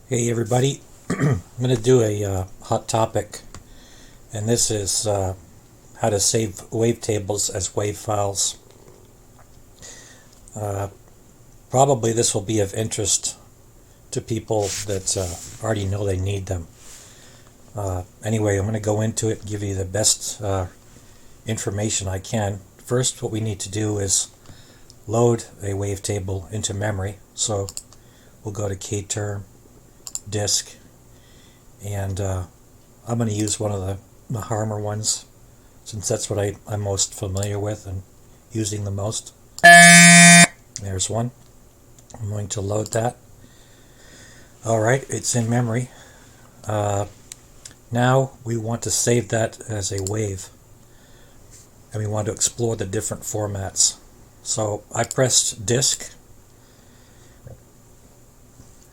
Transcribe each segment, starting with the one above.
Hey everybody, I'm going to do a hot topic, and this is how to save wavetables as WAV files. Probably this will be of interest to people that already know they need them. Anyway, I'm going to go into it and give you the best information I can. First, what we need to do is load a wavetable into memory. So we'll go to Kterm, disk, and I'm going to use one of the Harmer ones since that's what I'm most familiar with and using the most. There's one. I'm going to load that. Alright, it's in memory. Now we want to save that as a wave, and we want to explore the different formats. So I pressed disk,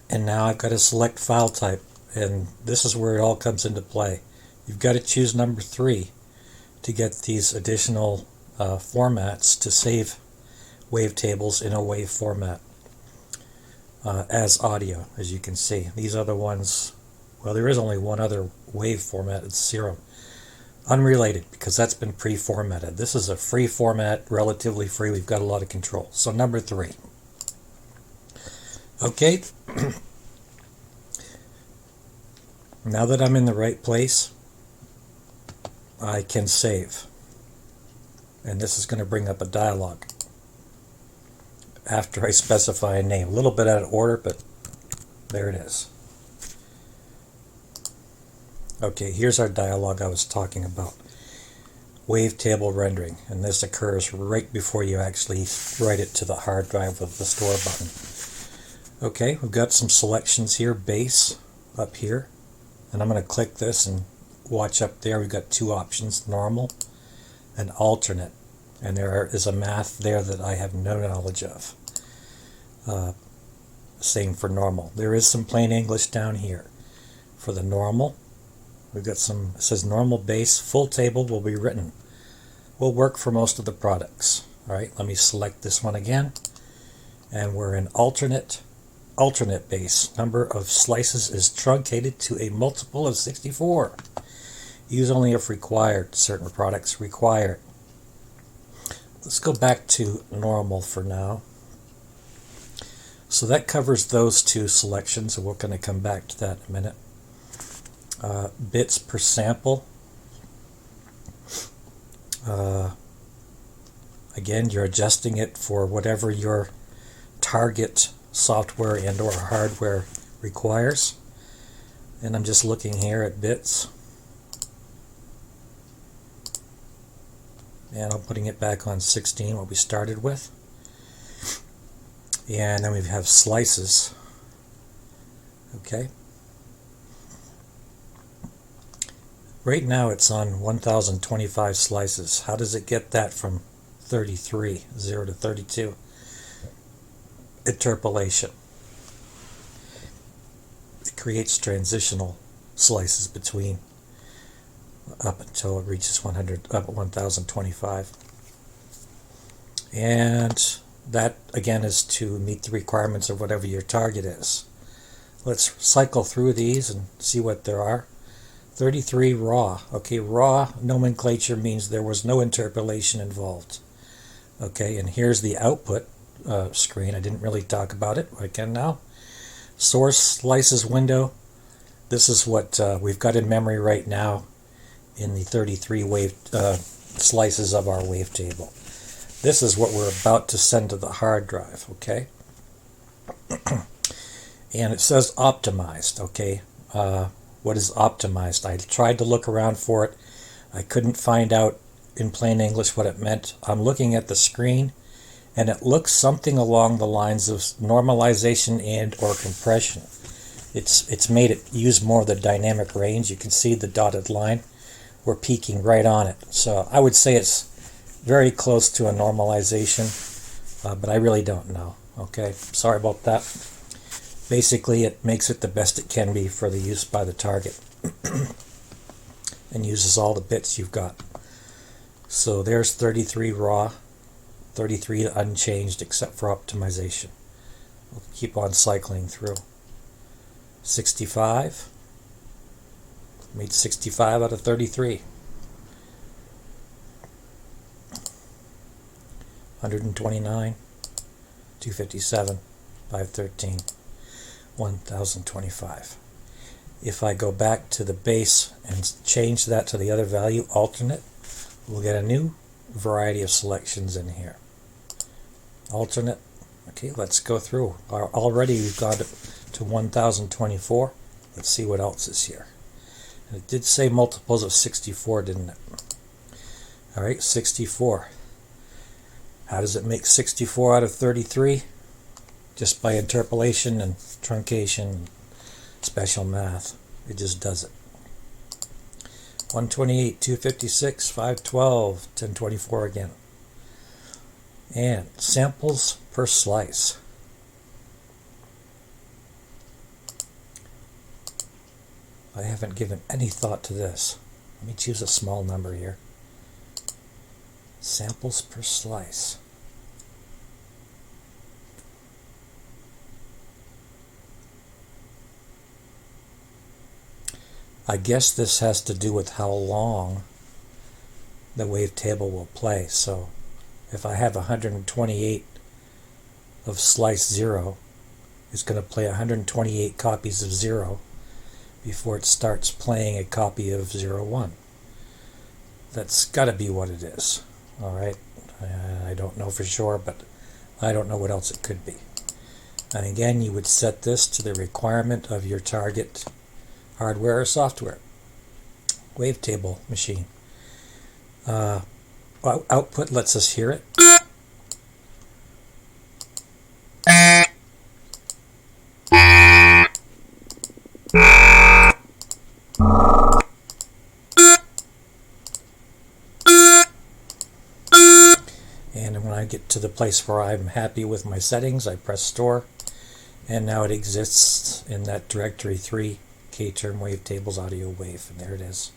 and now I've got to select file type, and this is where it all comes into play. You've got to choose number 3 to get these additional formats to save wavetables in a wave format as audio. As you can see, these are the ones. Well, there is only one other wave format. It's 0. Unrelated, because that's been pre-formatted. This is a free format, relatively free. We've got a lot of control. So number 3. Okay. Now that I'm in the right place, I can save. And this is going to bring up a dialog after I specify a name. A little bit out of order, but there it is. Okay, here's our dialog I was talking about. Wavetable rendering. And this occurs right before you actually write it to the hard drive with the store button. Okay, we've got some selections here. Bass up here. And I'm going to click this and watch up there. We've got 2 options, normal and alternate. And there is a math there that I have no knowledge of. Same for normal. There is some plain English down here. For the normal, we've got some, it says normal bass, full table will be written. Will work for most of the products. Alright, let me select this one again. And we're in alternate bass. Number of slices is truncated to a multiple of 64. Use only if required. Certain products require it. Let's go back to normal for now. So that covers those 2 selections, and we're going to come back to that in a minute. Bits per sample. Again, you're adjusting it for whatever your target software and or hardware requires. And I'm just looking here at bits. And I'm putting it back on 16, what we started with. And then we have slices. Okay. Right now it's on 1025 slices. How does it get that from 33, 0 to 32? Interpolation. It creates transitional slices between up until it reaches 1025. And that again is to meet the requirements of whatever your target is. Let's cycle through these and see what there are. 33 raw. Okay, raw nomenclature means there was no interpolation involved. Okay, and here's the output screen. I didn't really talk about it. I can now. Source slices window. This is what we've got in memory right now in the 33 wave slices of our wavetable. This is what we're about to send to the hard drive. Okay, and it says optimized. Okay, what is optimized? I tried to look around for it. I couldn't find out in plain English what it meant. I'm looking at the screen, and it looks something along the lines of normalization and or compression. It's made it use more of the dynamic range. You can see the dotted line. We're peaking right on it. So I would say it's very close to a normalization, but I really don't know. Okay, sorry about that. Basically, it makes it the best it can be for the use by the target and uses all the bits you've got. So there's 33 raw, 33 unchanged except for optimization. We'll keep on cycling through. 65. Made 65 out of 33. 129, 257, 513, 1025. If I go back to the base and change that to the other value, alternate, we'll get a new variety of selections in here. Alternate. Okay, let's go through. Already we've got to 1024. Let's see what else is here. And it did say multiples of 64, didn't it? All right, 64. How does it make 64 out of 33? Just by interpolation and truncation, special math. It just does it. 128, 256, 512, 1024 again. And samples per slice. I haven't given any thought to this. Let me choose a small number here. Samples per slice. I guess this has to do with how long the wavetable will play. So if I have 128 of slice 0, it's going to play 128 copies of 0 before it starts playing a copy of 01. That's got to be what it is. All right, I don't know for sure, but I don't know what else it could be. And again, you would set this to the requirement of your target hardware or software. Wavetable machine. Output lets us hear it. And when I get to the place where I'm happy with my settings, I press store, and now it exists in that directory 3, K-term wavetables audio wave, and there it is.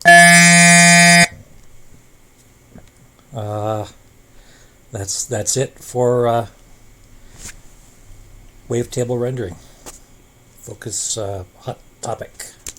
That's it for wavetable rendering. Focus hot topic.